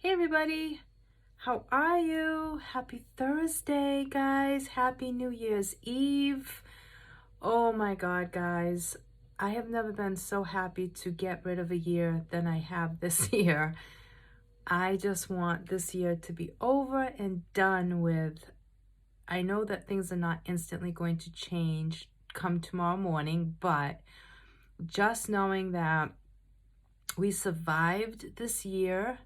Hey everybody, how are you? Happy Thursday, guys. Happy New Year's Eve. Oh my God, guys. I have never been so happy to get rid of a year than I have this year. I just want this year to be over and done with. I know that things are not instantly going to change come tomorrow morning, but just knowing that we survived this year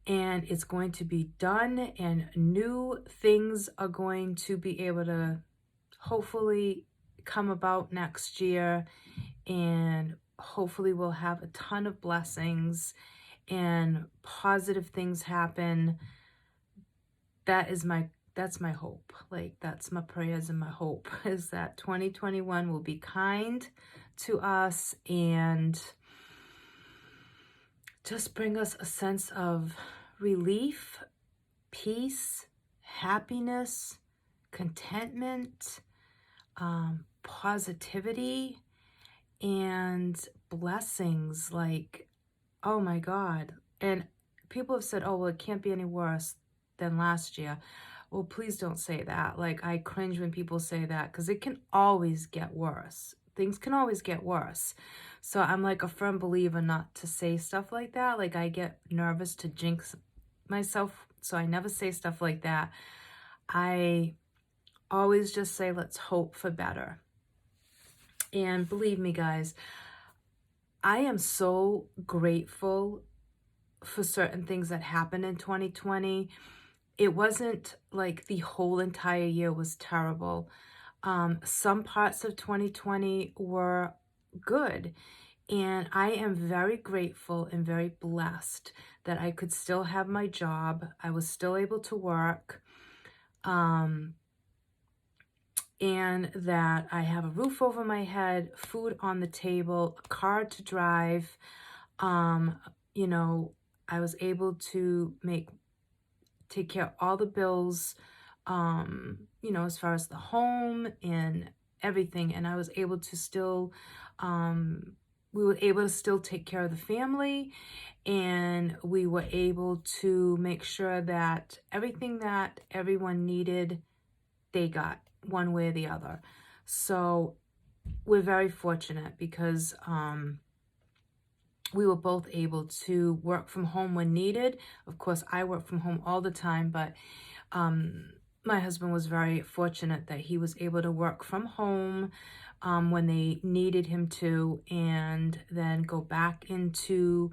and it's going to be done and new things are going to be able to hopefully come about next year, and hopefully we'll have a ton of blessings and positive things happen. That's my hope. Like, that's my prayers and my hope is that 2021 will be kind to us and just bring us a sense of relief, peace, happiness, contentment, positivity, and blessings. Like, oh my God. And people have said, oh, well, it can't be any worse than last year. Well, please don't say that. Like, I cringe when people say that because it can always get worse. Things can always get worse. So I'm like a firm believer not to say stuff like that. Like, I get nervous to jinx myself, so I never say stuff like that. I always just say, let's hope for better. And believe me, guys, I am so grateful for certain things that happened in 2020. It wasn't like the whole entire year was terrible. Some parts of 2020 were good. And I am very grateful and very blessed that I could still have my job. I was still able to work. And that I have a roof over my head, food on the table, a car to drive. You know, I was able to take care of all the bills, you know, as far as the home and everything. And I was able to still, we were able to still take care of the family, and we were able to make sure that everything that everyone needed, they got one way or the other. So we're very fortunate because we were both able to work from home when needed. Of course, I work from home all the time, but my husband was very fortunate that he was able to work from home when they needed him to, and then go back into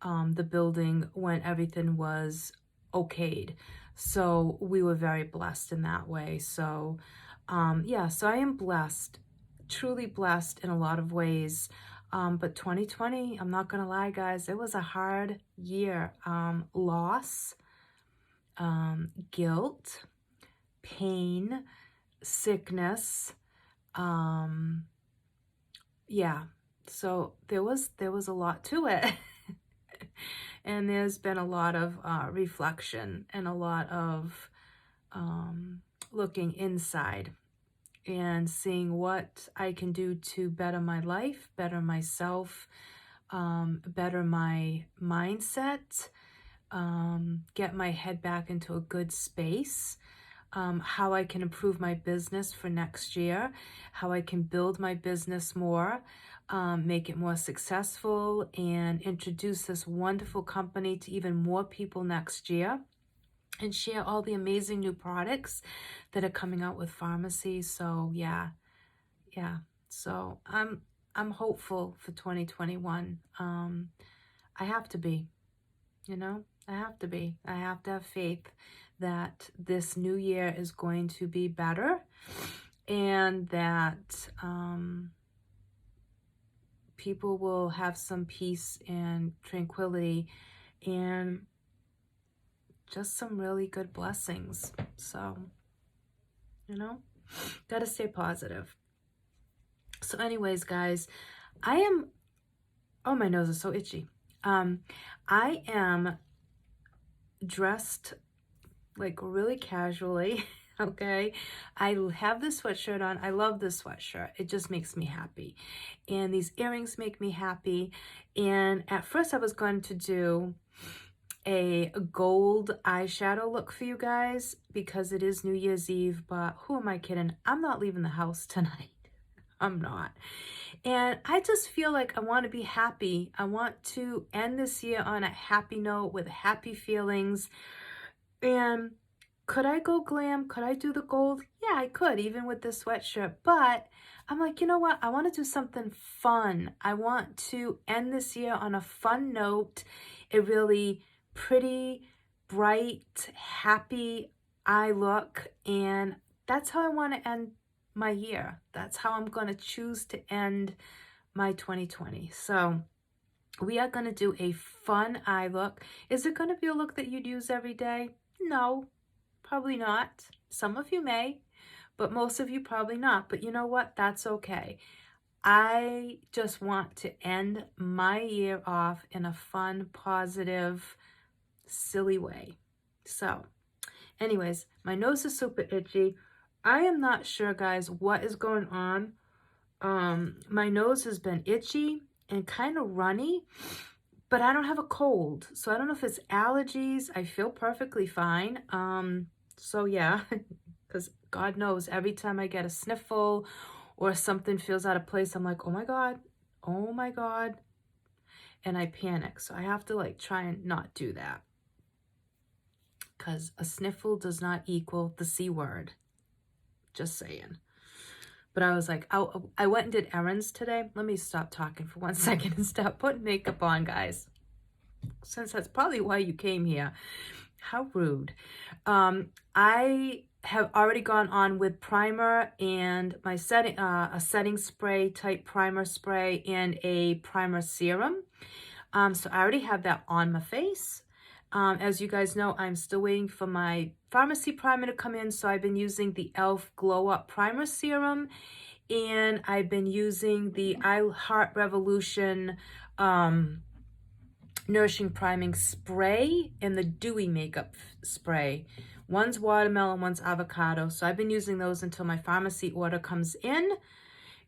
the building when everything was okayed. So we were very blessed in that way. So yeah, so I am blessed, truly blessed in a lot of ways. But 2020, I'm not gonna lie, guys, it was a hard year. Loss, guilt, pain, sickness. Yeah, so there was a lot to it. And there's been a lot of reflection and a lot of looking inside and seeing what I can do to better my life, better myself, better my mindset, get my head back into a good space, how I can improve my business for next year, how I can build my business more, make it more successful, and introduce this wonderful company to even more people next year, and share all the amazing new products that are coming out with pharmacy. So yeah. So I'm hopeful for 2021. I have to be, you know, I have to be. I have to have faith that this new year is going to be better, and that people will have some peace and tranquility and just some really good blessings. So, you know, gotta stay positive. So anyways, guys, oh, my nose is so itchy. I am dressed like really casually. Okay, I have this sweatshirt on. I love this sweatshirt. It just makes me happy. And these earrings make me happy. And at first I was going to do a gold eyeshadow look for you guys because it is New Year's Eve, but who am I kidding? I'm not leaving the house tonight. I'm not. And I just feel like I want to be happy. I want to end this year on a happy note with happy feelings. And could I go glam? Could I do the gold? Yeah, I could, even with this sweatshirt. But I'm like, you know what? I want to do something fun. I want to end this year on a fun note, a really pretty, bright, happy eye look. And that's how I want to end my year. That's how I'm going to choose to end my 2020. So we are going to do a fun eye look. Is it going to be a look that you'd use every day? No, probably not. Some of you may, but most of you probably not. But you know what? That's okay. I just want to end my year off in a fun, positive, silly way. So anyways, my nose is super itchy. I am not sure, guys, what is going on. My nose has been itchy and kind of runny, but I don't have a cold. So I don't know if it's allergies. I feel perfectly fine. So yeah, because God knows every time I get a sniffle or something feels out of place, I'm like, oh my God, oh my God. And I panic. So I have to like try and not do that, because a sniffle does not equal the C word. Just saying. But I was like, I went and did errands today. Let me stop talking for 1 second and stop putting makeup on, guys. Since that's probably why you came here. How rude. I have already gone on with primer and my setting, a setting spray type primer spray and a primer serum. So I already have that on my face. As you guys know, I'm still waiting for my pharmacy primer to come in. So I've been using the e.l.f. Glow Up Primer Serum. And I've been using the I Heart Revolution Nourishing Priming Spray and the Dewy Makeup Spray. One's watermelon, one's avocado. So I've been using those until my pharmacy order comes in.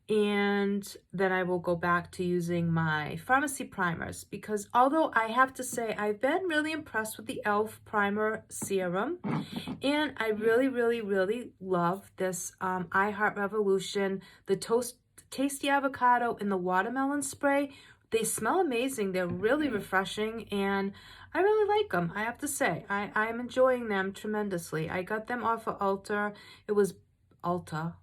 And then I will go back to using my pharmacy primers, because although I have to say I've been really impressed with the e.l.f. Primer Serum, and I really, really, really love this I Heart Revolution, the Tasty Avocado and the Watermelon Spray. They smell amazing. They're really refreshing, and I really like them. I have to say, I'm enjoying them tremendously. I got them off of Ulta. It was Ulta.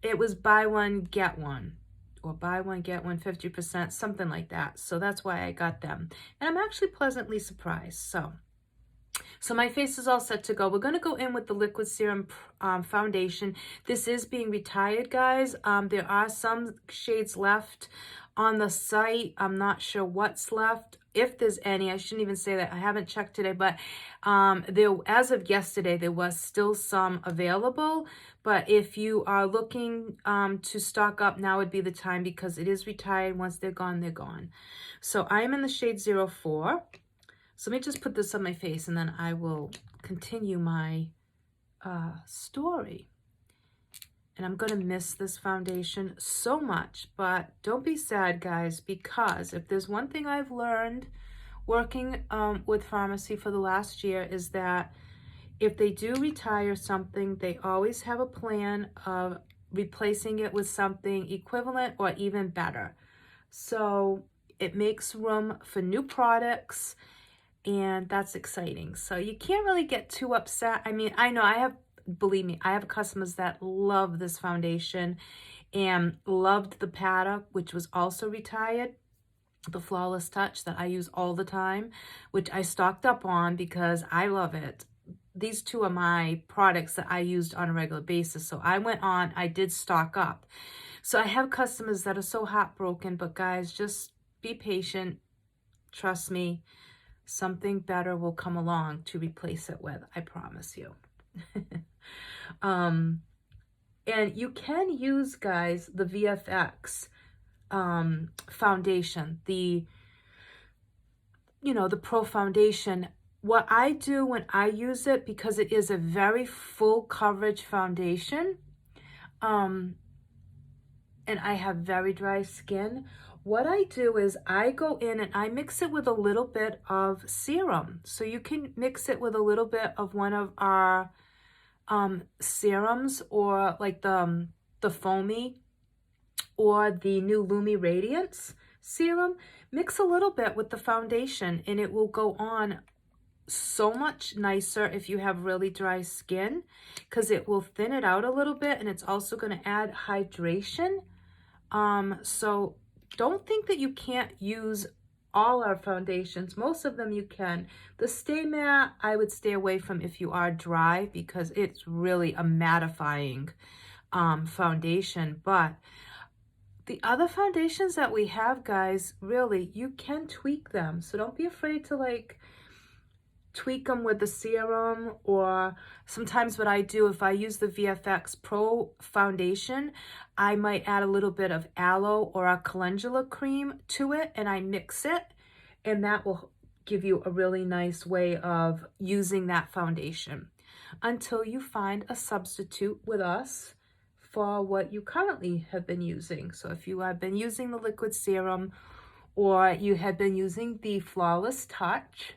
It was buy one, get one, or buy one, get one, 50%, something like that. So that's why I got them. And I'm actually pleasantly surprised. So my face is all set to go. We're going to go in with the Liquid Serum foundation. This is being retired, guys. There are some shades left on the site. I'm not sure what's left, if there's any. I shouldn't even say that. I haven't checked today, but as of yesterday, there was still some available. But if you are looking to stock up, now would be the time, because it is retired. Once they're gone, they're gone. So I am in the shade 04. So let me just put this on my face, and then I will continue my story. And I'm going to miss this foundation so much, but don't be sad, guys, because if there's one thing I've learned working with pharmacy for the last year, is that if they do retire something, they always have a plan of replacing it with something equivalent or even better. So it makes room for new products, and that's exciting. So you can't really get too upset. I mean, I know believe me, I have customers that love this foundation and loved the Paddock, which was also retired, the Flawless Touch that I use all the time, which I stocked up on because I love it. These two are my products that I used on a regular basis. So I did stock up. So I have customers that are so heartbroken, but guys, just be patient. Trust me, something better will come along to replace it with. I promise you. And you can use, guys, the VFX foundation, the Pro Foundation. What I do when I use it, because it is a very full coverage foundation, and I have very dry skin, what I do is I go in and I mix it with a little bit of serum. So you can mix it with a little bit of one of our serums, or like the foamy, or the new Lumi Radiance serum. Mix a little bit with the foundation and it will go on so much nicer if you have really dry skin, because it will thin it out a little bit, and it's also going to add hydration. So don't think that you can't use all our foundations. Most of them you can. The Stay Matte, I would stay away from if you are dry, because it's really a mattifying foundation. But the other foundations that we have, guys, really, you can tweak them. So don't be afraid to like tweak them with the serum. Or sometimes what I do, if I use the VFX Pro foundation, I might add a little bit of aloe or a calendula cream to it, and I mix it, and that will give you a really nice way of using that foundation until you find a substitute with us for what you currently have been using. So if you have been using the liquid serum, or you have been using the Flawless Touch,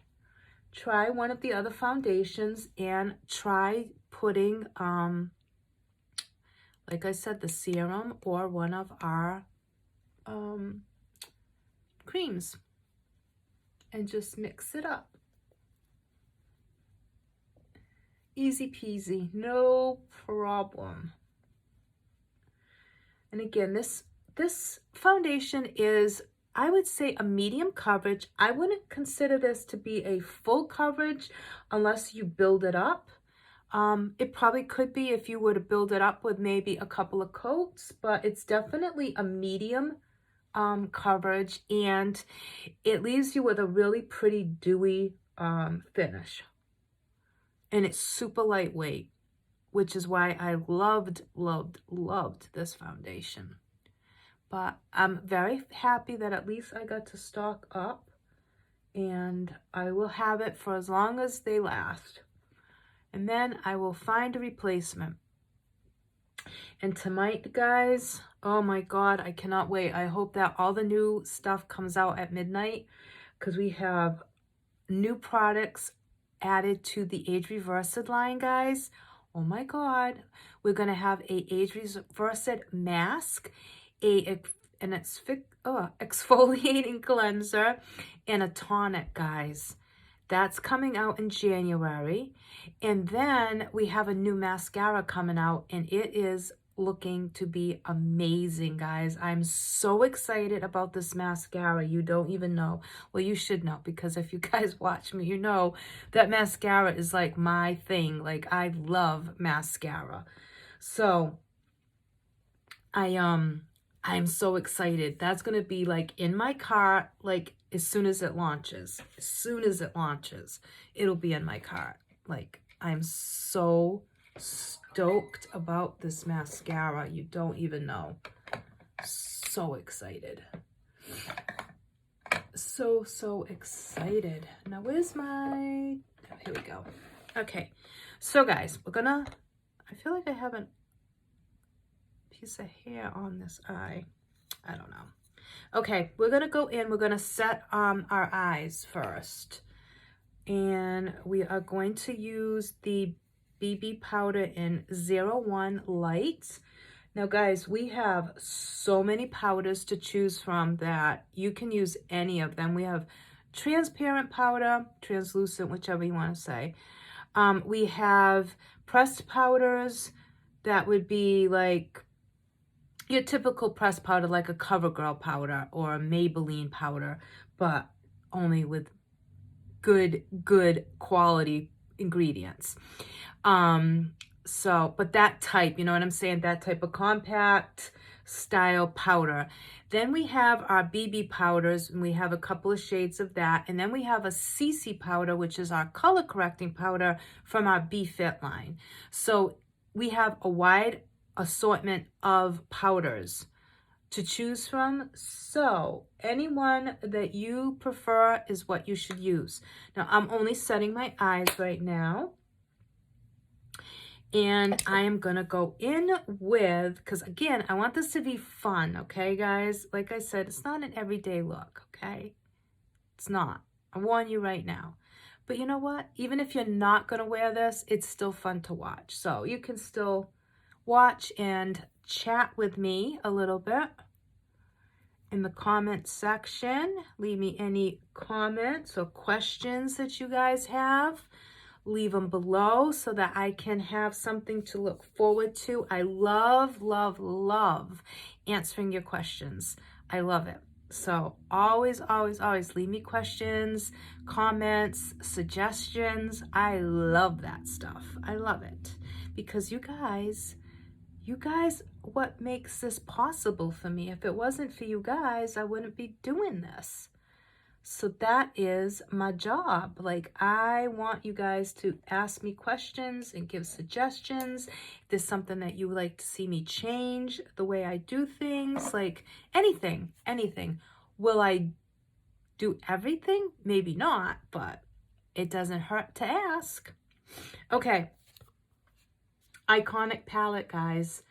try one of the other foundations and try putting, like I said, the serum or one of our creams, and just mix it up. Easy peasy, no problem. And again, this foundation is, I would say, a medium coverage. I wouldn't consider this to be a full coverage unless you build it up. It probably could be if you were to build it up with maybe a couple of coats, but it's definitely a medium coverage, and it leaves you with a really pretty dewy finish. And it's super lightweight, which is why I loved this foundation. But I'm very happy that at least I got to stock up, and I will have it for as long as they last. And then I will find a replacement. And tonight, guys, oh my God, I cannot wait. I hope that all the new stuff comes out at midnight, because we have new products added to the Age Reversed line, guys. Oh my God. We're going to have a Age Reversed mask, an exfoliating cleanser, and a tonic, guys. That's coming out in January. And then we have a new mascara coming out, and it is looking to be amazing, guys. I'm so excited about this mascara. You don't even know. Well, you should know, because if you guys watch me, you know that mascara is like my thing. Like, I love mascara. So I'm so excited. That's going to be like in my cart, like as soon as it launches. As soon as it launches, it'll be in my cart. Like, I'm so stoked about this mascara. You don't even know. So excited. So excited. Now, where's my... Oh, here we go. Okay. So, guys, we're gonna... I feel like I have a piece of hair on this eye. I don't know. Okay, we're gonna go in. We're gonna set our eyes first. And we are going to use the BB powder in 01 Light. Now, guys, we have so many powders to choose from that you can use any of them. We have transparent powder, translucent, whichever you want to say. We have pressed powders that would be like your typical pressed powder, like a CoverGirl powder or a Maybelline powder, but only with good quality ingredients. But that type, you know what I'm saying? That type of compact style powder. Then we have our BB powders, and we have a couple of shades of that. And then we have a CC powder, which is our color correcting powder from our BFit line. So we have a wide assortment of powders to choose from. So anyone that you prefer is what you should use. Now, I'm only setting my eyes right now. And I am going to go in with, because again, I want this to be fun, okay, guys? Like I said, it's not an everyday look, okay? It's not. I warn you right now. But you know what? Even if you're not going to wear this, it's still fun to watch. So you can still watch and chat with me a little bit in the comment section. Leave me any comments or questions that you guys have. Leave them below so that I can have something to look forward to. I love, love, love answering your questions. I love it. So always, always, always leave me questions, comments, suggestions. I love that stuff. I love it because you guys, what makes this possible for me? If it wasn't for you guys, I wouldn't be doing this. So that is my job. Like, I want you guys to ask me questions and give suggestions. If there's something that you would like to see me change the way I do things, like anything. Will I do everything? Maybe not, but it doesn't hurt to ask. Okay. Iconic palette, guys.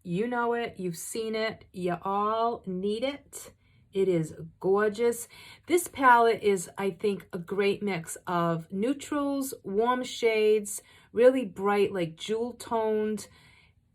You know it. You've seen it. You all need it. It is gorgeous. This palette is, I think, a great mix of neutrals, warm shades, really bright, like jewel toned.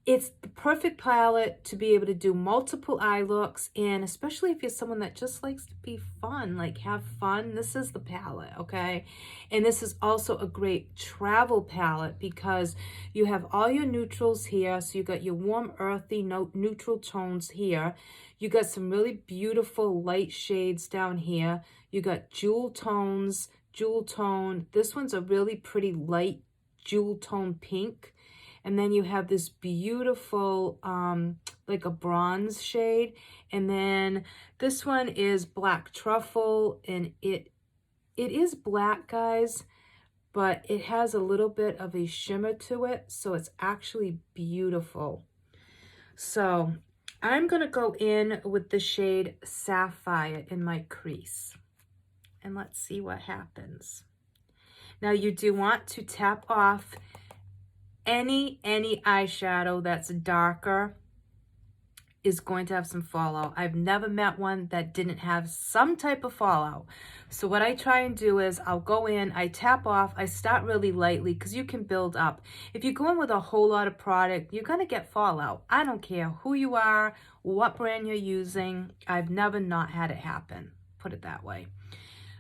It's the perfect palette to be able to do multiple eye looks, and especially if you're someone that just likes to be fun, like have fun, this is the palette, okay? And this is also a great travel palette because you have all your neutrals here. So you got your warm, earthy, neutral tones here. You got some really beautiful light shades down here. You got jewel tones, jewel tone. This one's a really pretty light jewel tone pink. And then you have this beautiful, like a bronze shade. And then this one is black truffle. And it is black, guys, but it has a little bit of a shimmer to it. So it's actually beautiful. So I'm going to go in with the shade Sapphire in my crease. And let's see what happens. Now you do want to tap off any eyeshadow that's darker is going to have some fallout. I've never met one that didn't have some type of fallout. So what I try and do is I'll go in, I tap off, I start really lightly because you can build up. If you go in with a whole lot of product, you're going to get fallout. I don't care who you are, what brand you're using. I've never not had it happen, put it that way.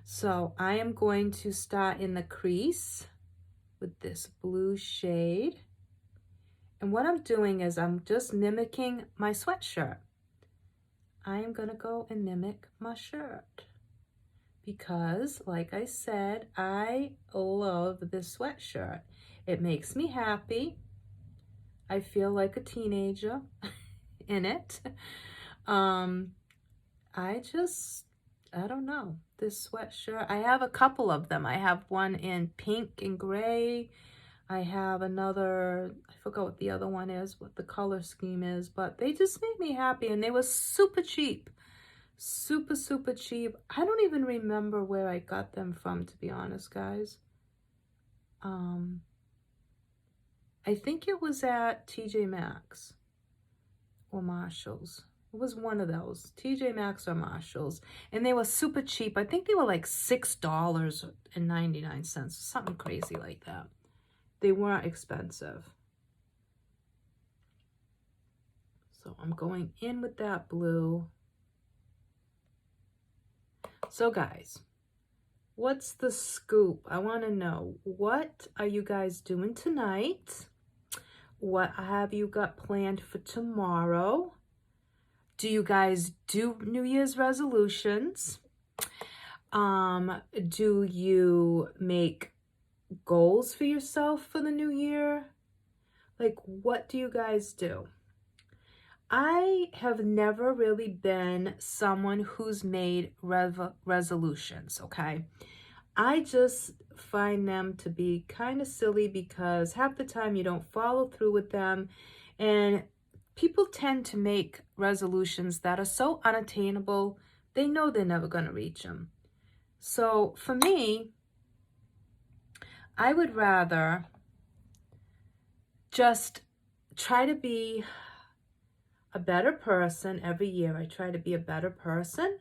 So I am going to start in the crease with this blue shade. And what I'm doing is I'm just mimicking my sweatshirt. I am going to go and mimic my shirt because, like I said, I love this sweatshirt. It makes me happy. I feel like a teenager in it. I don't know, this sweatshirt. I have a couple of them. I have one in pink and gray. I have another, I forgot what the other one is, what the color scheme is, but they just made me happy and they were super cheap. Super, super cheap. I don't even remember where I got them from, to be honest, guys. I think it was at TJ Maxx or Marshall's. It was one of those, TJ Maxx or Marshalls, and they were super cheap. I think they were like $6.99, something crazy like that. They weren't expensive. So I'm going in with that blue. So guys, what's the scoop? I want to know, what are you guys doing tonight? What have you got planned for tomorrow? Do you guys do New Year's resolutions? Do you make goals for yourself for the new year? Like, what do you guys do? I have never really been someone who's made resolutions, okay? I just find them to be kind of silly because half the time you don't follow through with them, and people tend to make resolutions that are so unattainable, they know they're never going to reach them. So for me, I would rather just try to be a better person every year. I try to be a better person.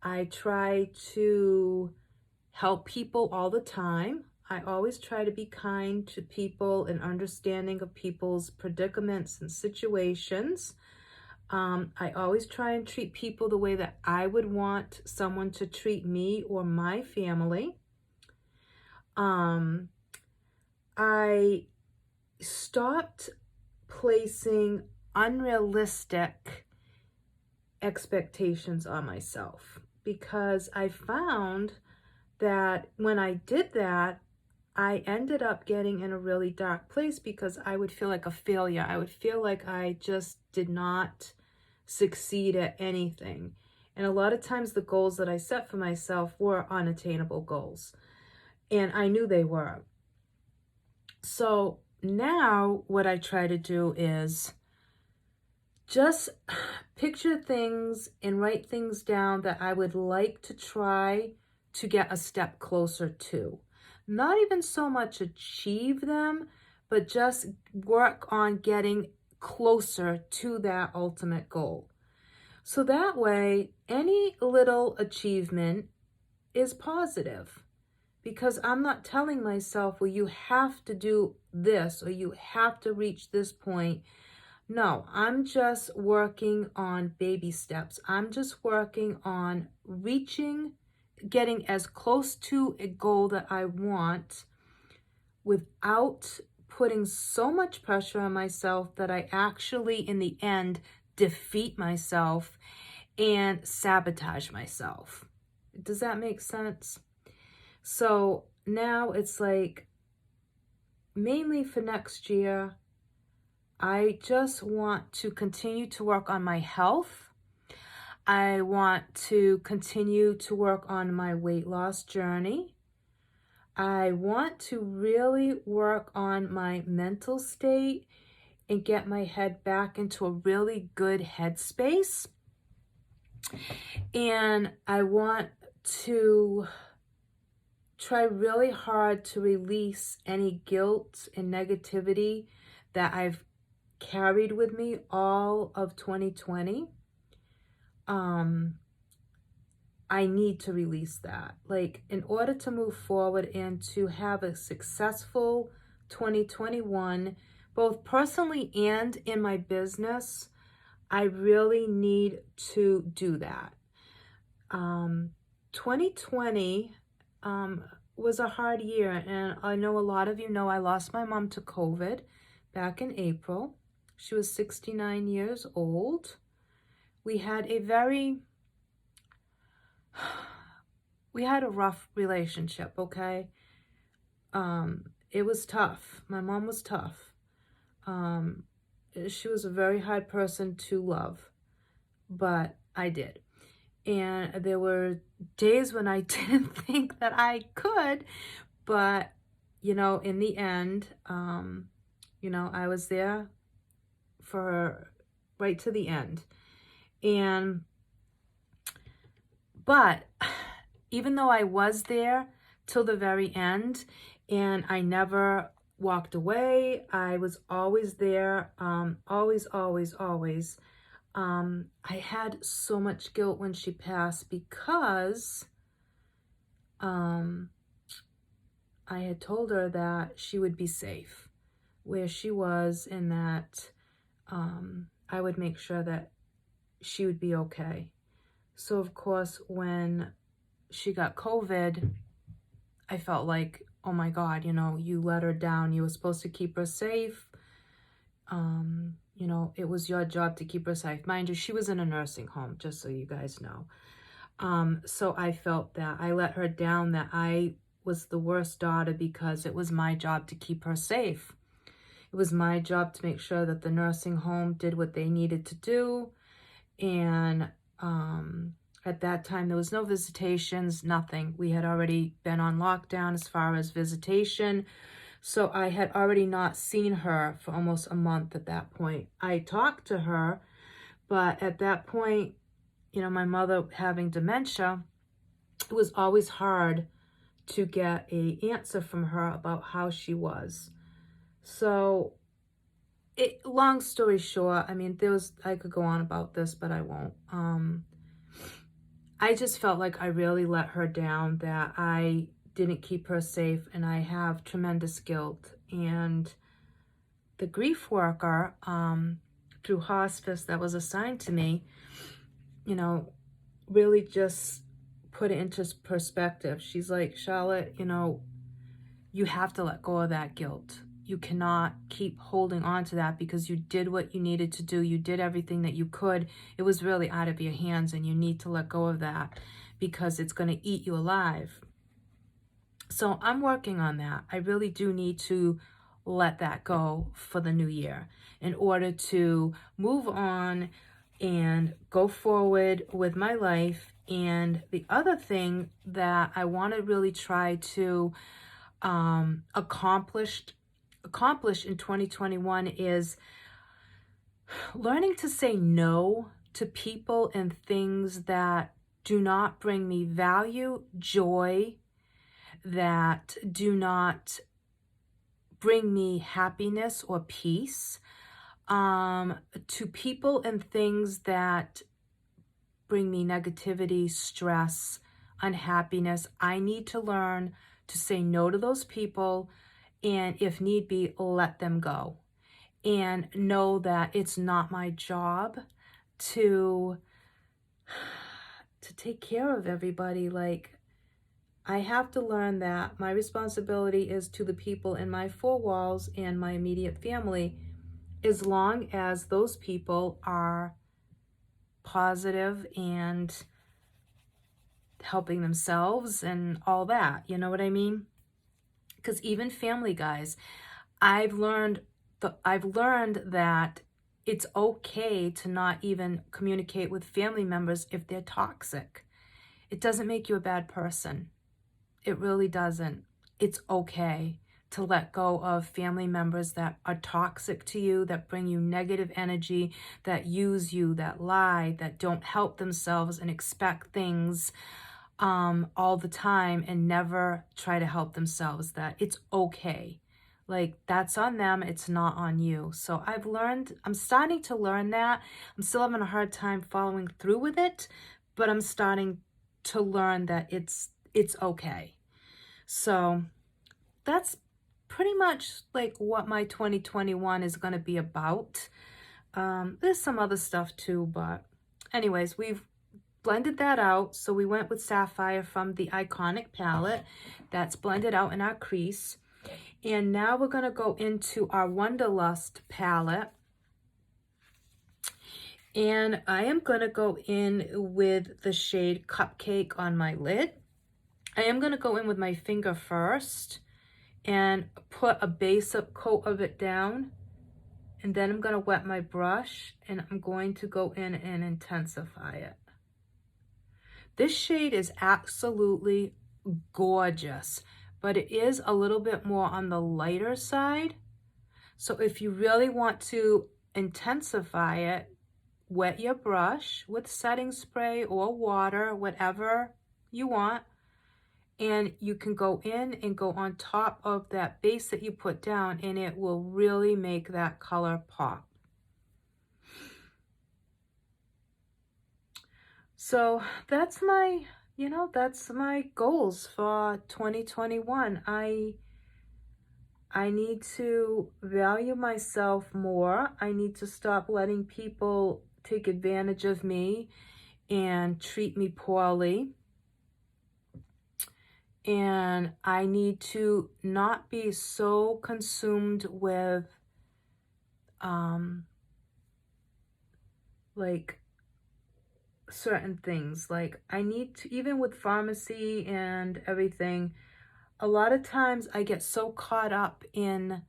I try to help people all the time. I always try to be kind to people and understanding of people's predicaments and situations. I always try and treat people the way that I would want someone to treat me or my family. I stopped placing unrealistic expectations on myself because I found that when I did that, I ended up getting in a really dark place because I would feel like a failure. I would feel like I just did not succeed at anything. And a lot of times the goals that I set for myself were unattainable goals. And I knew they were. So now what I try to do is just picture things and write things down that I would like to try to get a step closer to. Not even so much achieve them, but just work on getting closer to that ultimate goal. So that way, any little achievement is positive because I'm not telling myself, well, you have to do this or you have to reach this point. No, I'm just working on baby steps. I'm just working on getting as close to a goal that I want without putting so much pressure on myself that I actually, in the end, defeat myself and sabotage myself. Does that make sense? So now it's like, mainly for next year, I just want to continue to work on my health. I want to continue to work on my weight loss journey. I want to really work on my mental state and get my head back into a really good headspace. And I want to try really hard to release any guilt and negativity that I've carried with me all of 2020. I need to release that. Like, in order to move forward and to have a successful 2021, both personally and in my business, I really need to do that. 2020 was a hard year, and I know a lot of you know I lost my mom to COVID back in April. She was 69 years old. We had a rough relationship, okay? It was tough. My mom was tough. She was a very hard person to love, but I did. And there were days when I didn't think that I could, but, in the end, I was there for right to the end. But even though I was there till the very end and I never walked away, I was always there, always, always, always. I had so much guilt when she passed because I had told her that she would be safe where she was and that I would make sure that she would be okay. So, of course, when she got COVID, I felt like, oh my God, you let her down. You were supposed to keep her safe. It was your job to keep her safe. Mind you, she was in a nursing home, just so you guys know. So I felt that I let her down, that I was the worst daughter because it was my job to keep her safe. It was my job to make sure that the nursing home did what they needed to do. And at that time, there was no visitations, nothing. We had already been on lockdown as far as visitation. So I had already not seen her for almost a month at that point. I talked to her, but at that point, my mother having dementia, it was always hard to get an answer from her about how she was. So long story short, I mean, I could go on about this, but I won't. I just felt like I really let her down, that I didn't keep her safe, and I have tremendous guilt. And the grief worker, through hospice that was assigned to me, you know, really just put it into perspective. She's like, Charlotte, you have to let go of that guilt. You cannot keep holding on to that, because you did what you needed to do. You did everything that you could. It was really out of your hands, and you need to let go of that, because it's going to eat you alive. So I'm working on that. I really do need to let that go for the new year in order to move on and go forward with my life. And the other thing that I want to really try to accomplish in 2021 is learning to say no to people and things that do not bring me value, joy, that do not bring me happiness or peace, to people and things that bring me negativity, stress, unhappiness. I need to learn to say no to those people, and if need be, let them go. And know that it's not my job to take care of everybody. Like, I have to learn that my responsibility is to the people in my four walls and my immediate family, as long as those people are positive and helping themselves and all that. You know what I mean? Because even family, guys, I've learned that it's okay to not even communicate with family members if they're toxic. It doesn't make you a bad person. It really doesn't. It's okay to let go of family members that are toxic to you, that bring you negative energy, that use you, that lie, that don't help themselves and expect things all the time and never try to help themselves. That it's okay. Like, that's on them. It's not on you. So I'm starting to learn that. I'm still having a hard time following through with it, but I'm starting to learn that it's okay. So that's pretty much like what my 2021 is going to be about. There's some other stuff too, but anyways, we've blended that out. So we went with Sapphire from the Iconic palette. That's blended out in our crease. And now we're going to go into our Wanderlust palette. And I am going to go in with the shade Cupcake on my lid. I am going to go in with my finger first and put a basic coat of it down. And then I'm going to wet my brush and I'm going to go in and intensify it. This shade is absolutely gorgeous, but it is a little bit more on the lighter side. So if you really want to intensify it, wet your brush with setting spray or water, whatever you want. And you can go in and go on top of that base that you put down, and it will really make that color pop. So that's my, that's my goals for 2021. I need to value myself more. I need to stop letting people take advantage of me and treat me poorly. And I need to not be so consumed with, like, certain things. Like, I need to, even with pharmacy and everything, a lot of times I get so caught up in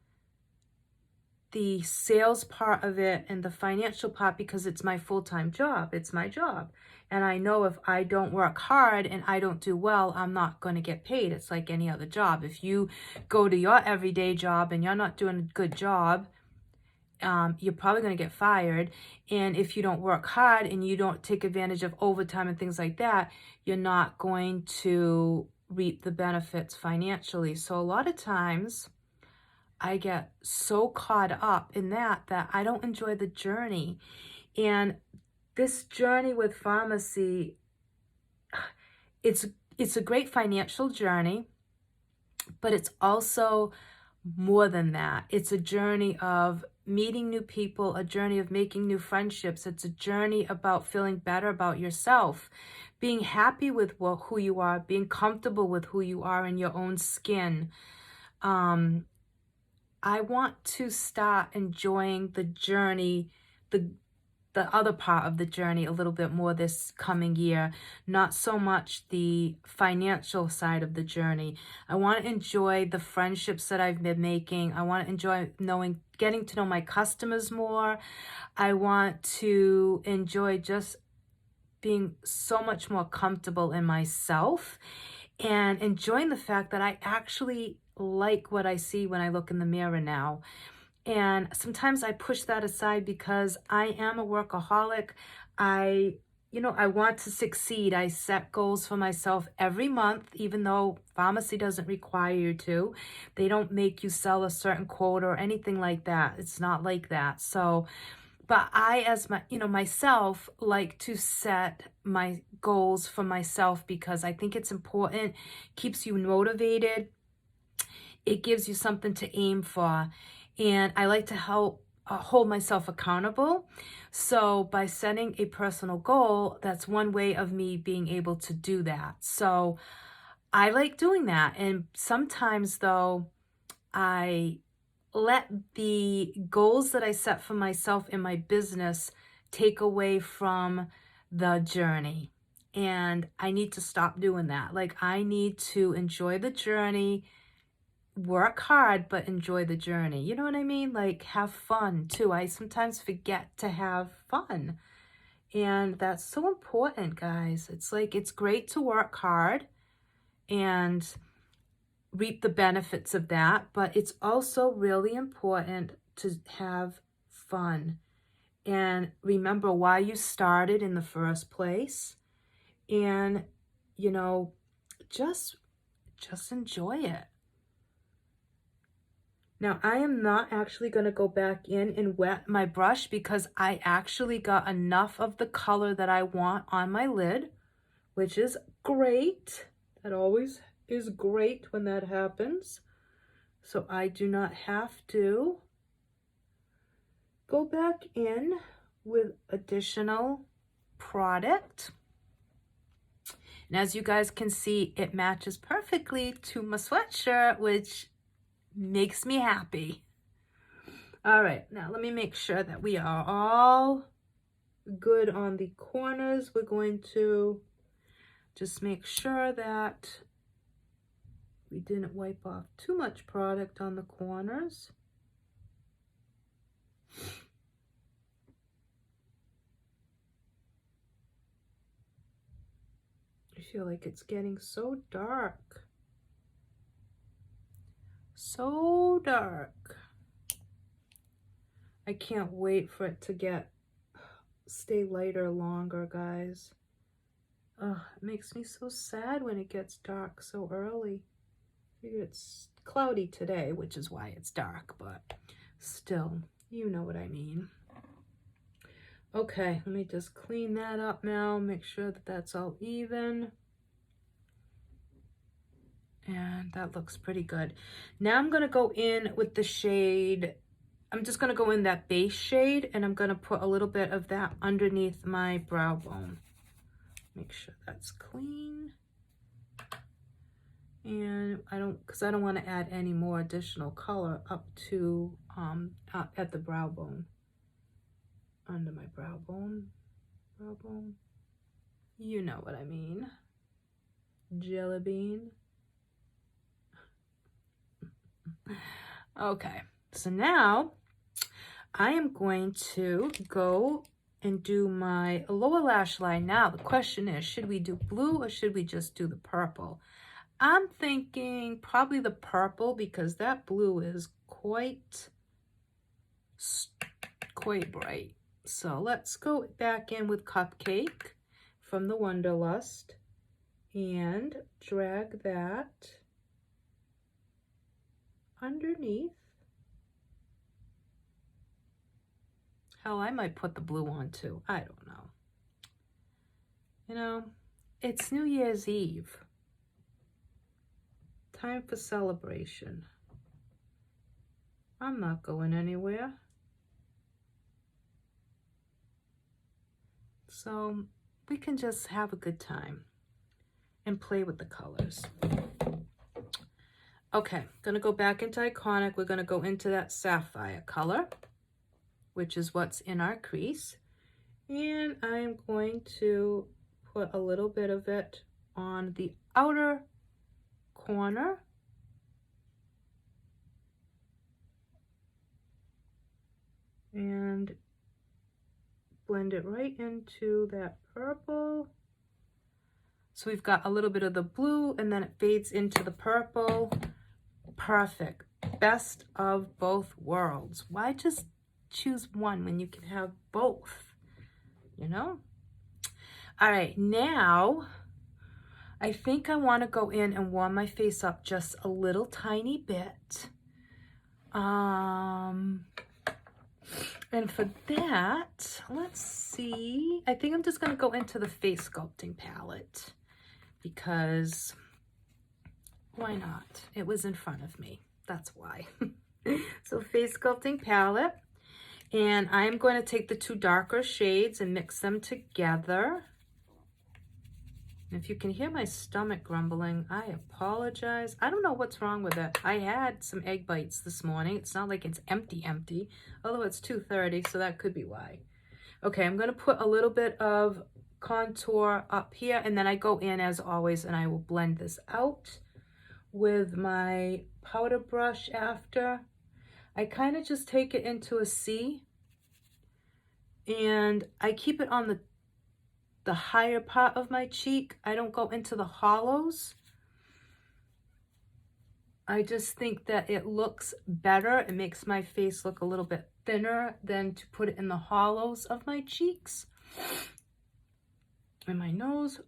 the sales part of it and the financial part because it's my full-time job. It's my job. And I know if I don't work hard and I don't do well, I'm not going to get paid. It's like any other job. If you go to your everyday job and you're not doing a good job, you're probably going to get fired. And if you don't work hard and you don't take advantage of overtime and things like that, you're not going to reap the benefits financially. So a lot of times I get so caught up in that I don't enjoy the journey. And this journey with pharmacy, it's it's a great financial journey, but it's also more than that. It's a journey of meeting new people, a journey of making new friendships. It's a journey about feeling better about yourself, being happy with who you are, being comfortable with who you are in your own skin. Um, I want to start enjoying the journey, the other part of the journey a little bit more this coming year, not so much the financial side of the journey. I want to enjoy the friendships that I've been making. I want to enjoy getting to know my customers more. I want to enjoy just being so much more comfortable in myself and enjoying the fact that I actually like what I see when I look in the mirror now. And sometimes I push that aside because I am a workaholic. I want to succeed. I set goals for myself every month, even though pharmacy doesn't require you to. They don't make you sell a certain quota or anything like that. It's not like that. So, but I, as myself, like to set my goals for myself because I think it's important, keeps you motivated. It gives you something to aim for. And I like to help hold myself accountable. So by setting a personal goal, that's one way of me being able to do that. So I like doing that. And sometimes, though, I let the goals that I set for myself in my business take away from the journey. And I need to stop doing that. Like, I need to enjoy the journey, work hard, but enjoy the journey. You know what I mean? Like, have fun too. I sometimes forget to have fun. And that's so important, guys. It's like, it's great to work hard and reap the benefits of that, but it's also really important to have fun and remember why you started in the first place, and just enjoy it. Now, I am not actually going to go back in and wet my brush because I actually got enough of the color that I want on my lid, which is great. That always is great when that happens. So I do not have to go back in with additional product. And as you guys can see, it matches perfectly to my sweatshirt, which makes me happy. All right, now let me make sure that we are all good on the corners. We're going to just make sure that we didn't wipe off too much product on the corners. I feel like it's getting so dark. So dark. I can't wait for it to stay lighter longer, guys. Ugh, it makes me so sad when it gets dark so early. I figure it's cloudy today, which is why it's dark, but still, you know what I mean. Okay, let me just clean that up now, make sure that that's all even. And that looks pretty good. Now I'm going to go in with the shade. I'm just going to go in that base shade, and I'm going to put a little bit of that underneath my brow bone. Make sure that's clean. And because I don't want to add any more additional color up to, at the brow bone. Under my brow bone. You know what I mean. Jelly bean. Okay, so now I am going to go and do my lower lash line. Now the question is, should we do blue or should we just do the purple? I'm thinking probably the purple because that blue is quite bright. So let's go back in with Cupcake from the Wanderlust and drag that underneath. Hell, I might put the blue on too. I don't know. You know, it's New Year's Eve. Time for celebration. I'm not going anywhere. So we can just have a good time and play with the colors. Okay, gonna go back into Iconic. We're gonna go into that sapphire color, which is what's in our crease. And I'm going to put a little bit of it on the outer corner. And blend it right into that purple. So we've got a little bit of the blue and then it fades into the purple. Perfect. Best of both worlds. Why just choose one when you can have both? You know? All right, now I think I want to go in and warm my face up just a little tiny bit. And for that, let's see. I think I'm just going to go into the face sculpting palette because why not? It was in front of me. That's why. So face sculpting palette. And I'm going to take the two darker shades and mix them together. If you can hear my stomach grumbling, I apologize. I don't know what's wrong with it. I had some egg bites this morning. It's not like it's empty, although it's 2:30, so that could be why. Okay, I'm going to put a little bit of contour up here, and then I go in as always, and I will blend this out with my powder brush after. I kind of just take it into a C, and I keep it on the higher part of my cheek. I don't go into the hollows. I just think that it looks better. It makes my face look a little bit thinner than to put it in the hollows of my cheeks. And my nose,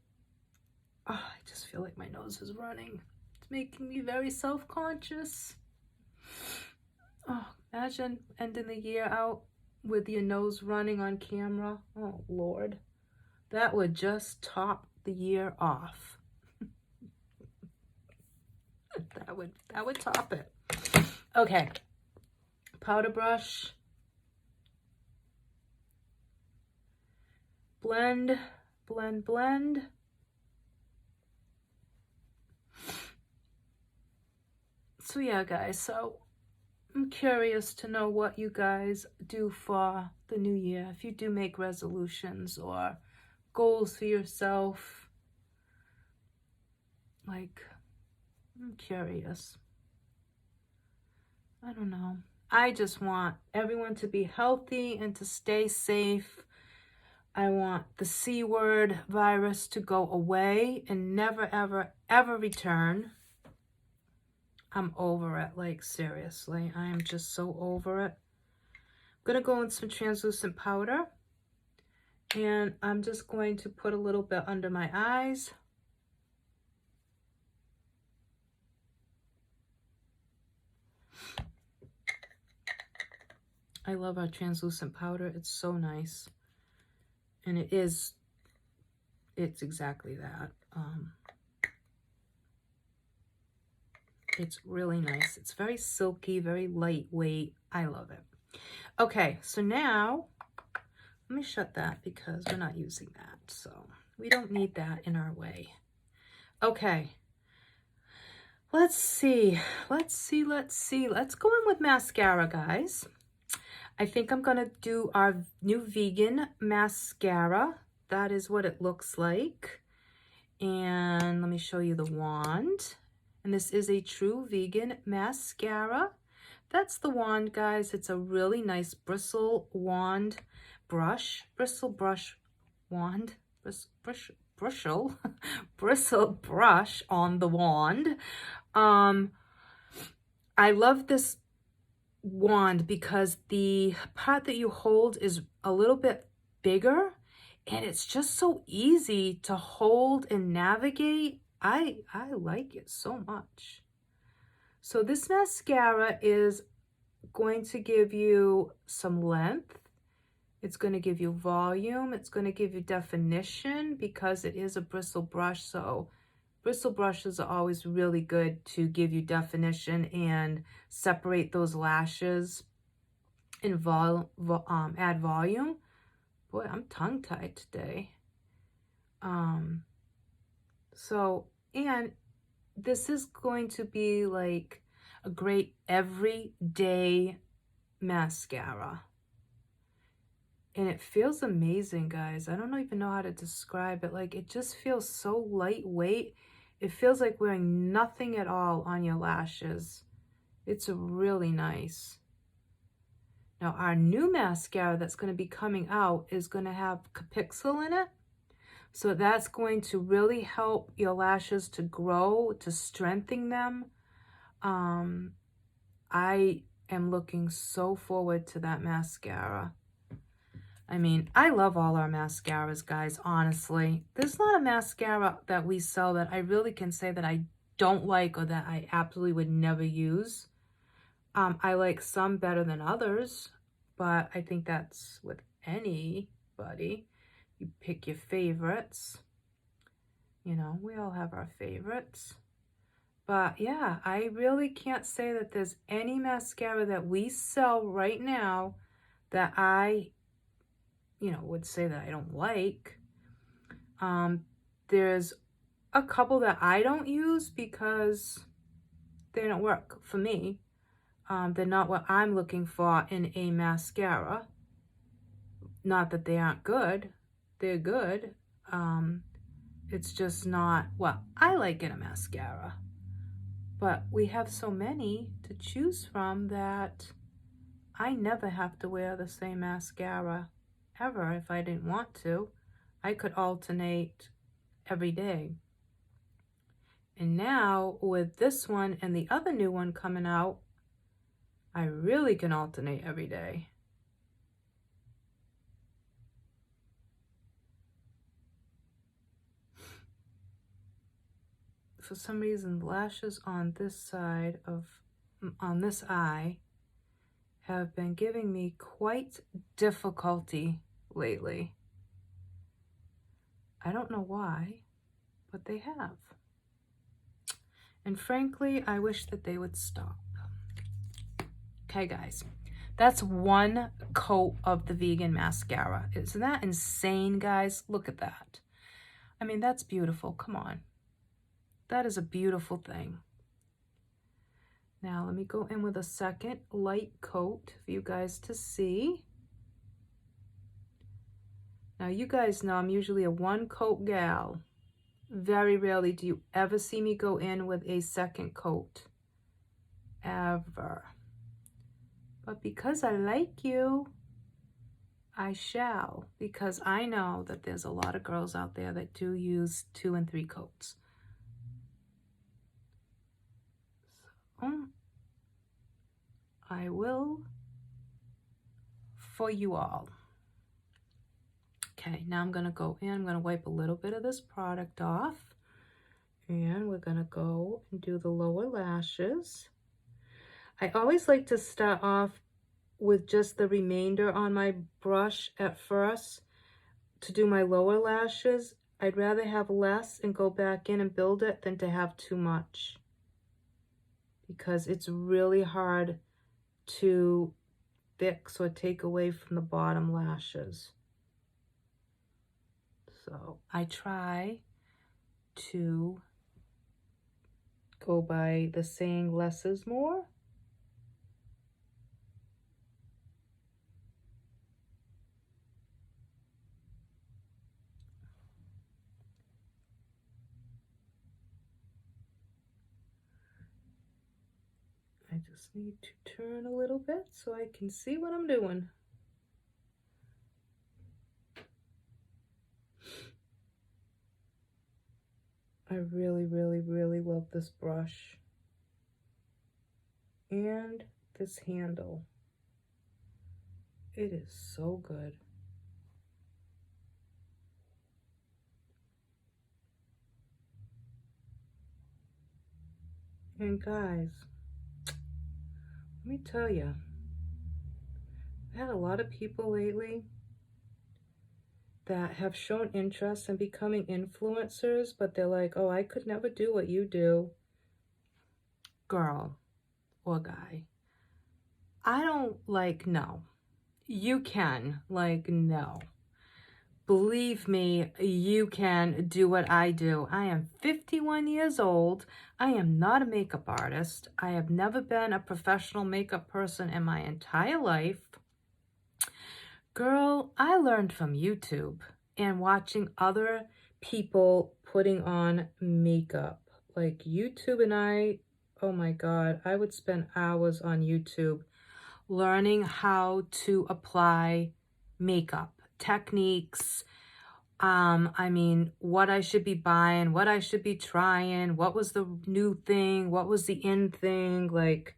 oh, I just feel like my nose is running. It's making me very self-conscious. Oh, imagine ending the year out with your nose running on camera. Oh, Lord. That would just top the year off. that would top it. Okay. Powder brush. Blend, blend, blend. So yeah, guys, so I'm curious to know what you guys do for the new year. If you do make resolutions or goals for yourself, like, I'm curious. I don't know. I just want everyone to be healthy and to stay safe. I want the C word virus to go away and never, ever, ever return. I'm over it, like, seriously. I am just so over it. I'm going to go in some translucent powder. And I'm just going to put a little bit under my eyes. I love our translucent powder. It's so nice. And it's exactly that. It's really nice. It's very silky, very lightweight. I love it. Okay, so now, let me shut that because we're not using that. So we don't need that in our way. Okay. Let's see. Let's go in with mascara, guys. I think I'm going to do our new vegan mascara. That is what it looks like. And let me show you the wand. And this is a true vegan mascara. That's the wand, guys. It's a really nice bristle wand brush. Bristle brush wand. Bristle brush on the wand. I love this wand because the part that you hold is a little bit bigger and it's just so easy to hold and navigate. I like it so much. So this mascara is going to give you some length It's going to give you volume. It's going to give you definition because it is a bristle brush. So bristle brushes are always really good to give you definition and separate those lashes and add volume. Boy, I'm tongue-tied today. And this is going to be like a great everyday mascara. And it feels amazing, guys. I don't even know how to describe it. Like, it just feels so lightweight. It feels like wearing nothing at all on your lashes. It's really nice. Now, our new mascara that's going to be coming out is going to have Capixyl in it. So that's going to really help your lashes to grow, to strengthen them. I am looking so forward to that mascara. I mean, I love all our mascaras, guys, honestly. There's not a mascara that we sell that I really can say that I don't like or that I absolutely would never use. I like some better than others, but I think that's with anybody. You pick your favorites. You know, we all have our favorites. But yeah, I really can't say that there's any mascara that we sell right now that I would say that I don't like. There's a couple that I don't use because they don't work for me. They're not what I'm looking for in a mascara. Not that they aren't good. They're good. It's just not what I like in a mascara. But we have so many to choose from that I never have to wear the same mascara ever if I didn't want to. I could alternate every day. And now with this one and the other new one coming out, I really can alternate every day. For some reason, lashes on this eye have been giving me quite difficulty lately. I don't know why, but they have. And frankly, I wish that they would stop. Okay, guys, that's one coat of the vegan mascara. Isn't that insane, guys? Look at that. I mean, that's beautiful. Come on. That is a beautiful thing. Now, let me go in with a second light coat for you guys to see. Now, you guys know I'm usually a one coat gal. Very rarely do you ever see me go in with a second coat. Ever. But because I like you, I shall. Because I know that there's a lot of girls out there that do use 2 and 3 coats. So, I will for you all. Okay, now I'm going to go in. I'm going to wipe a little bit of this product off. And we're going to go and do the lower lashes. I always like to start off with just the remainder on my brush at first to do my lower lashes. I'd rather have less and go back in and build it than to have too much, because it's really hard to fix or take away from the bottom lashes. So I try to go by the saying less is more. I just need to turn a little bit so I can see what I'm doing. I really, really, really love this brush and this handle. It is so good. And guys, let me tell you, I've had a lot of people lately that have shown interest in becoming influencers, but they're like, oh, I could never do what you do. Girl or guy, I don't like, no. You can, like, no. Believe me, you can do what I do. I am 51 years old. I am not a makeup artist. I have never been a professional makeup person in my entire life. Girl, I learned from YouTube and watching other people putting on makeup. Like YouTube and I, oh my God, I would spend hours on YouTube learning how to apply makeup techniques. I mean, what I should be buying, what I should be trying, what was the new thing, what was the in thing. Like,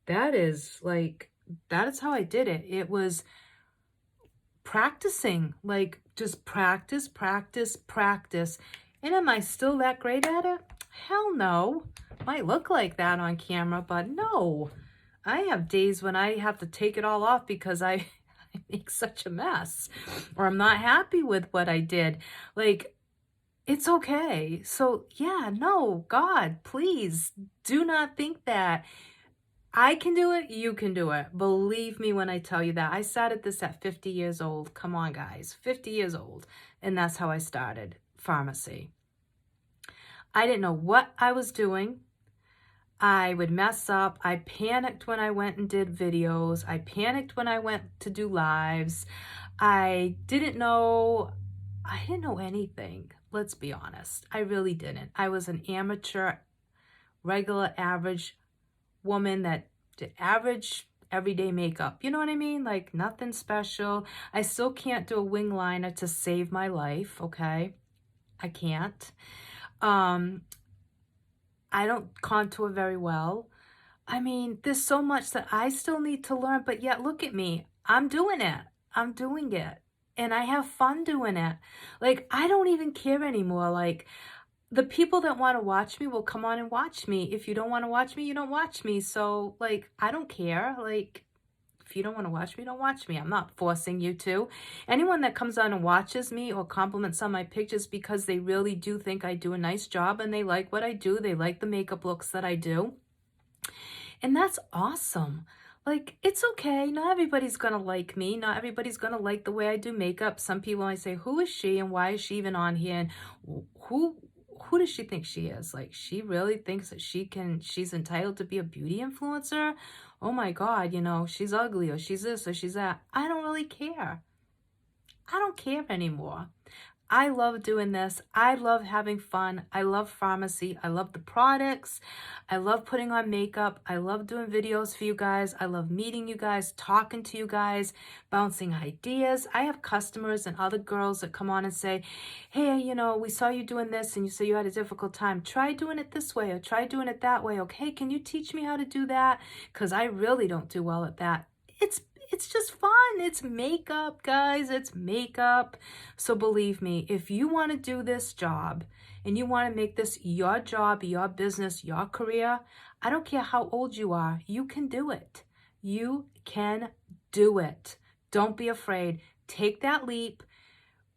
that is how I did it. It was practicing, like just practice, practice, practice. And am I still that great at it? Hell no. Might look like that on camera, but no. I have days when I have to take it all off because I make such a mess, or I'm not happy with what I did. Like, it's okay. So yeah, no, God, please do not think that I can do it, you can do it. Believe me when I tell you that. I started this at 50 years old. Come on, guys, 50 years old. And that's how I started pharmacy. I didn't know what I was doing. I would mess up. I panicked when I went and did videos. I panicked when I went to do lives. I didn't know anything. Let's be honest. I really didn't. I was an amateur, regular, average woman that did average everyday makeup. You know what I mean? Like nothing special. I still can't do a wing liner to save my life, okay? I can't. I don't contour very well. I mean, there's so much that I still need to learn, but yet look at me. I'm doing it. I'm doing it. And I have fun doing it. Like, I don't even care anymore. Like, the people that want to watch me will come on and watch me. If you don't want to watch me, you don't watch me. So, like, I don't care. Like, if you don't want to watch me, don't watch me. I'm not forcing you to. Anyone that comes on and watches me or compliments on my pictures because they really do think I do a nice job and they like what I do, they like the makeup looks that I do. And that's awesome. Like, it's okay. Not everybody's going to like me. Not everybody's going to like the way I do makeup. Some people might say, who is she and why is she even on here? And who does she think she is? Like, she really thinks that she's entitled to be a beauty influencer? Oh my God, you know, she's ugly or she's this or she's that. I don't really care. I don't care anymore. I love doing this. I love having fun. I love pharmacy. I love the products. I love putting on makeup. I love doing videos for you guys. I love meeting you guys, talking to you guys, bouncing ideas. I have customers and other girls that come on and say, hey, you know, we saw you doing this and you said you had a difficult time. Try doing it this way or try doing it that way. Okay, can you teach me how to do that? Because I really don't do well at that. It's just fun. It's makeup, guys. It's makeup. So believe me, if you want to do this job and you want to make this your job, your business, your career, I don't care how old you are, you can do it. You can do it. Don't be afraid. Take that leap.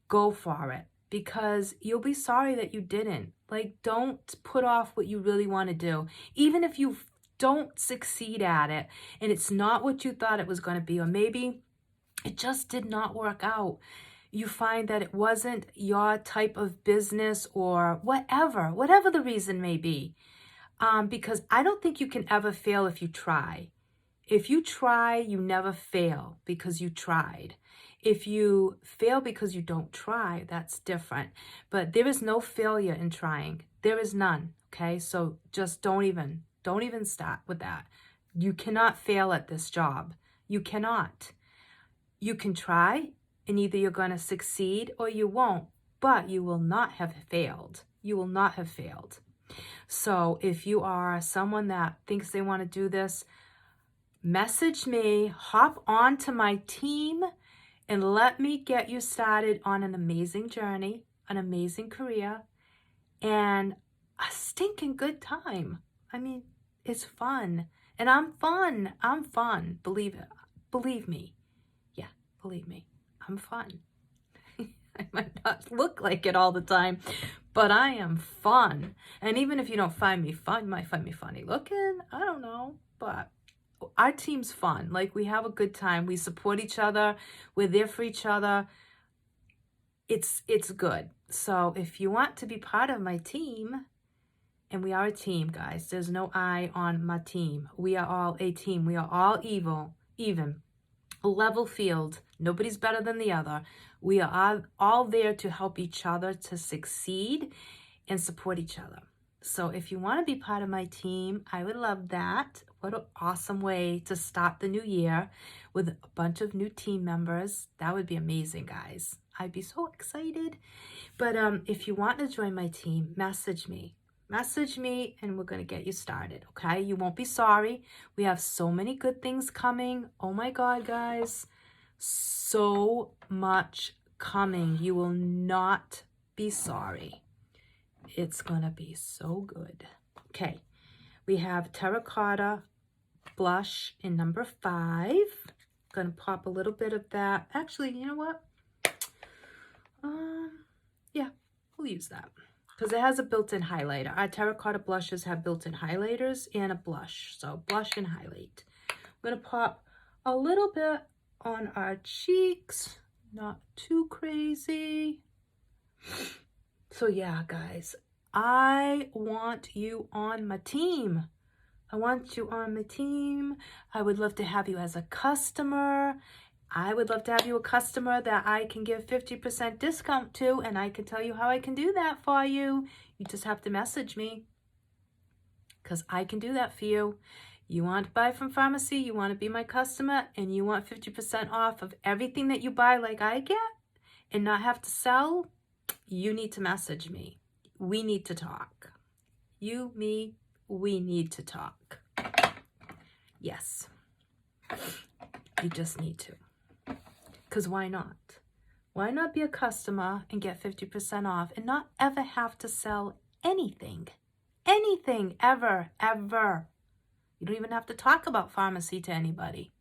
Go for it, because you'll be sorry that you didn't. Like, don't put off what you really want to do. Even if you don't succeed at it and it's not what you thought it was going to be, or maybe it just did not work out. You find that it wasn't your type of business or whatever the reason may be. Because I don't think you can ever fail if you try. If you try, you never fail because you tried. If you fail because you don't try, that's different. But there is no failure in trying. There is none, okay? So just don't even start with that. You cannot fail at this job. You cannot. You can try, and either you're going to succeed or you won't, but you will not have failed. You will not have failed. So if you are someone that thinks they want to do this, message me, hop on to my team, and let me get you started on an amazing journey, an amazing career, and a stinking good time. I mean, it's fun. And I'm fun. I'm fun. Believe it. Believe me. Yeah, believe me. I'm fun. I might not look like it all the time, but I am fun. And even if you don't find me fun, you might find me funny looking. I don't know, but our team's fun. Like, we have a good time. We support each other. We're there for each other. It's good. So if you want to be part of my team, and we are a team, guys. There's no I on my team. We are all a team. We are all even. A level field. Nobody's better than the other. We are all there to help each other to succeed and support each other. So if you want to be part of my team, I would love that. What an awesome way to start the new year with a bunch of new team members. That would be amazing, guys. I'd be so excited. But if you want to join my team, message me. Message me and we're going to get you started, okay? You won't be sorry. We have so many good things coming. Oh my God, guys. So much coming. You will not be sorry. It's going to be so good. Okay. We have terracotta blush in number 5. Going to pop a little bit of that. Actually, you know what? Yeah, we'll use that. Because it has a built-in highlighter. Our terracotta blushes have built-in highlighters and a blush. So blush and highlight. I'm going to pop a little bit on our cheeks. Not too crazy. So yeah, guys. I want you on my team. I want you on my team. I would love to have you as a customer. I would love to have you a customer that I can give 50% discount to, and I can tell you how I can do that for you. You just have to message me because I can do that for you. You want to buy from pharmacy, you want to be my customer, and you want 50% off of everything that you buy like I get and not have to sell, you need to message me. We need to talk. You, me, we need to talk. Yes. You just need to. Because why not? Why not be a customer and get 50% off and not ever have to sell anything? Anything, ever, ever. You don't even have to talk about pharmacy to anybody.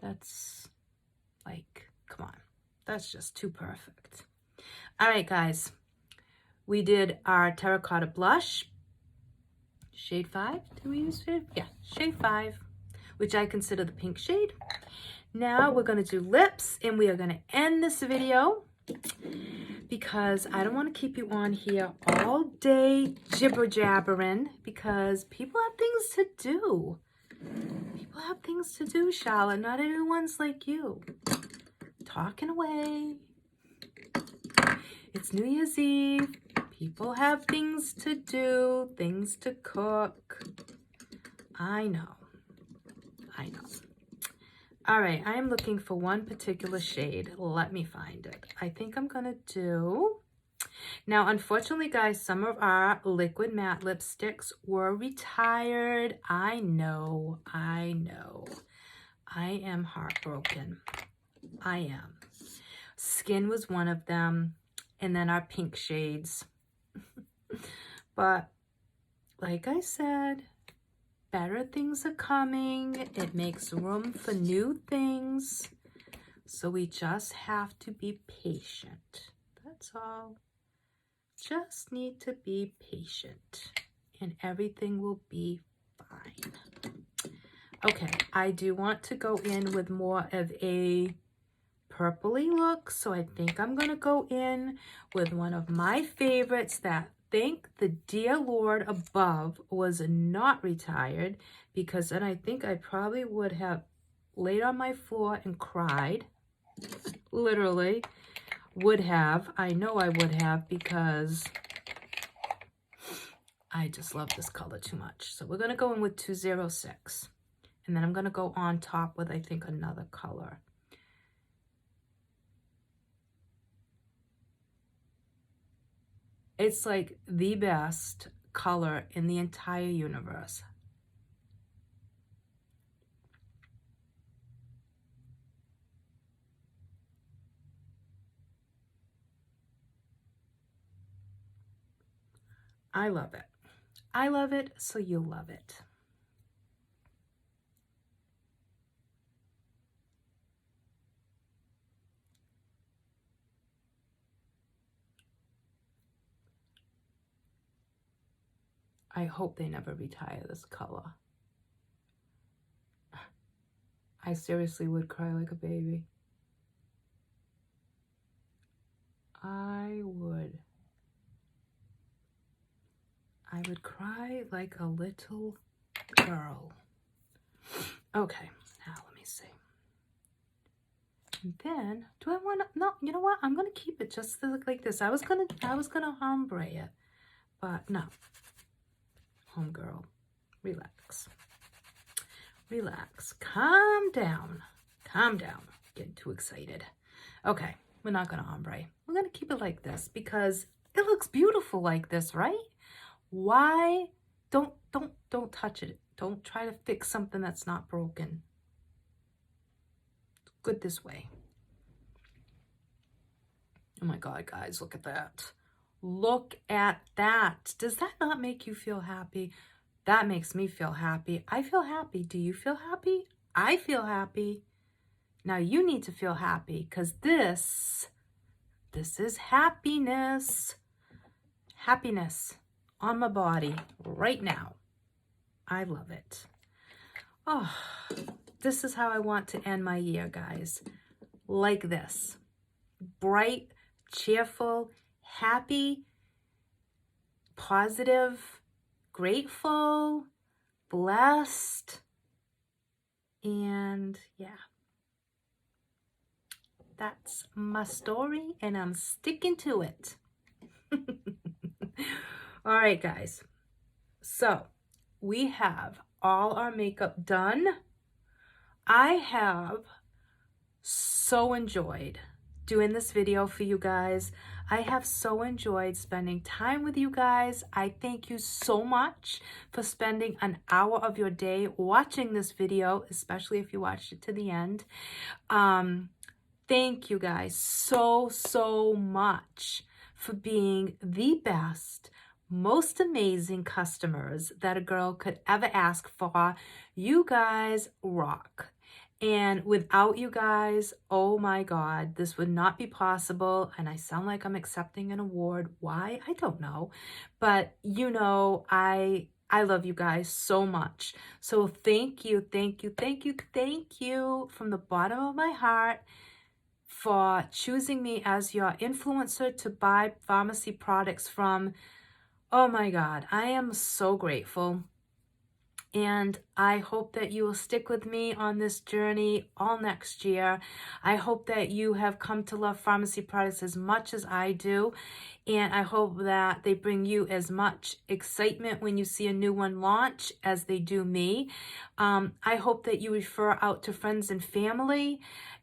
That's like, come on. That's just too perfect. All right, guys. We did our terracotta blush. Shade 5. Did we use shade? Yeah, shade 5, which I consider the pink shade. Now we're going to do lips, and we are going to end this video because I don't want to keep you on here all day jibber-jabbering because people have things to do. People have things to do, Charlotte. Not everyone's like you. Talking away. It's New Year's Eve. People have things to do, things to cook. I know. I know. All right, I am looking for one particular shade. Let me find it. I think I'm going to do... Now, unfortunately, guys, some of our liquid matte lipsticks were retired. I know. I am heartbroken. I am. Skin was one of them. And then our pink shades. But, like I said... better things are coming. It makes room for new things. So we just have to be patient. That's all. Just need to be patient. And everything will be fine. Okay, I do want to go in with more of a purpley look. So I think I'm going to go in with one of my favorites that thank the dear Lord above was not retired, because then I think I probably would have laid on my floor and cried. Literally would have. I know I would have, because I just love this color too much. So we're going to go in with 206. And then I'm going to go on top with, I think, another color. It's like the best color in the entire universe. I love it. I love it, so you'll love it. I hope they never retire this color. I seriously would cry like a baby. I would cry like a little girl. Okay, now let me see. And then, do I want to, no, you know what? I'm going to keep it just to look like this. I was going to ombre it, but no. Homegirl, relax. Relax. Calm down. Calm down. Getting too excited. Okay, we're not going to ombre. We're going to keep it like this because it looks beautiful like this, right? Why? Don't touch it. Don't try to fix something that's not broken. It's good this way. Oh my God, guys, look at that. Look at that. Does that not make you feel happy? That makes me feel happy. I feel happy. Do you feel happy? I feel happy. Now you need to feel happy because this is happiness. Happiness on my body right now. I love it. Oh, this is how I want to end my year, guys. Like this. Bright, cheerful, happy, positive, grateful, blessed, and yeah. That's my story, and I'm sticking to it. All right, guys. So we have all our makeup done. I have so enjoyed doing this video for you guys. I have so enjoyed spending time with you guys. I thank you so much for spending an hour of your day watching this video, especially if you watched it to the end. Thank you guys so much for being the best, most amazing customers that a girl could ever ask for. You guys rock. And without you guys, oh my God, this would not be possible. And I sound like I'm accepting an award. Why? I don't know. But you know, I love you guys so much. So thank you from the bottom of my heart for choosing me as your influencer to buy pharmacy products from. Oh my God, I am so grateful. And I hope that you will stick with me on this journey all next year. I hope that you have come to love pharmacy products as much as I do. And I hope that they bring you as much excitement when you see a new one launch as they do me. I hope that you refer out to friends and family.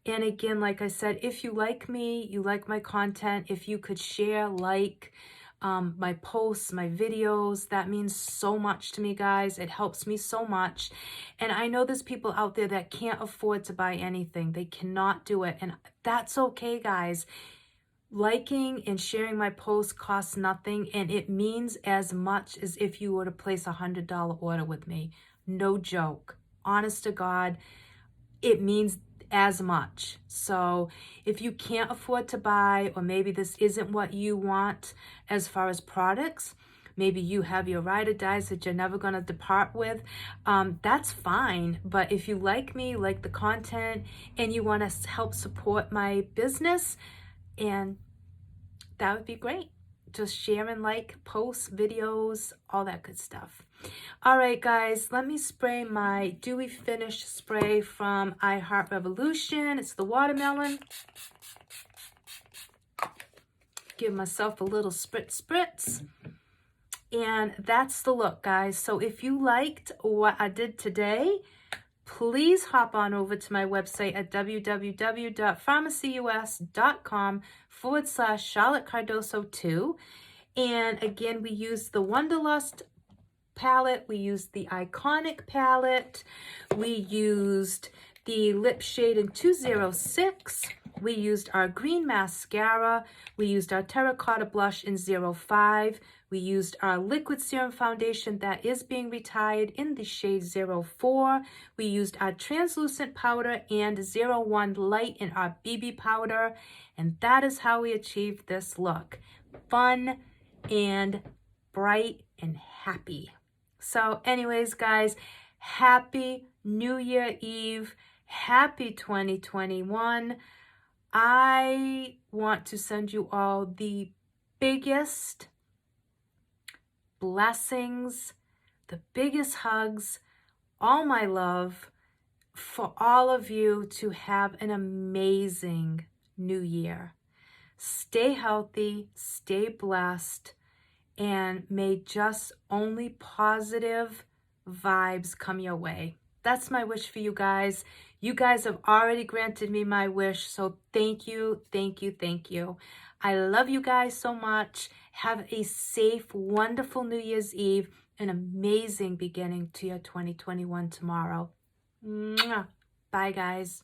And again, like I said, if you like me, you like my content, if you could share, like, my posts, my videos, that means so much to me, guys. It helps me so much. And I know there's people out there that can't afford to buy anything. They cannot do it. And that's okay, guys. Liking and sharing my posts costs nothing. And it means as much as if you were to place a $100 order with me. No joke. Honest to God, it means as much. So if you can't afford to buy, or maybe this isn't what you want as far as products, maybe you have your ride or dies that you're never going to depart with, that's fine. But if you like me, like the content, and you want to help support my business, and that would be great. Just share and like posts, videos, all that good stuff. All right, guys, let me spray my Dewy Finish spray from I Heart Revolution. It's the watermelon. Give myself a little spritz. And that's the look, guys. So if you liked what I did today, please hop on over to my website at www.pharmacyus.com/Charlotte Cardoso 2. And again, we used the Wanderlust palette, we used the Iconic palette, we used the lip shade in 206, we used our green mascara, we used our terracotta blush in 05, we used our liquid serum foundation that is being retired in the shade 04, we used our translucent powder and 01 light in our BB powder, and that is how we achieved this look. Fun and bright and happy. So anyways, guys, happy New Year Eve. Happy 2021. I want to send you all the biggest blessings, the biggest hugs, all my love for all of you to have an amazing new year. Stay healthy, stay blessed, and may just only positive vibes come your way. That's my wish for you guys. You guys have already granted me my wish, so thank you, thank you, thank you. I love you guys so much. Have a safe, wonderful New Year's Eve, an amazing beginning to your 2021 tomorrow. Mwah. Bye, guys.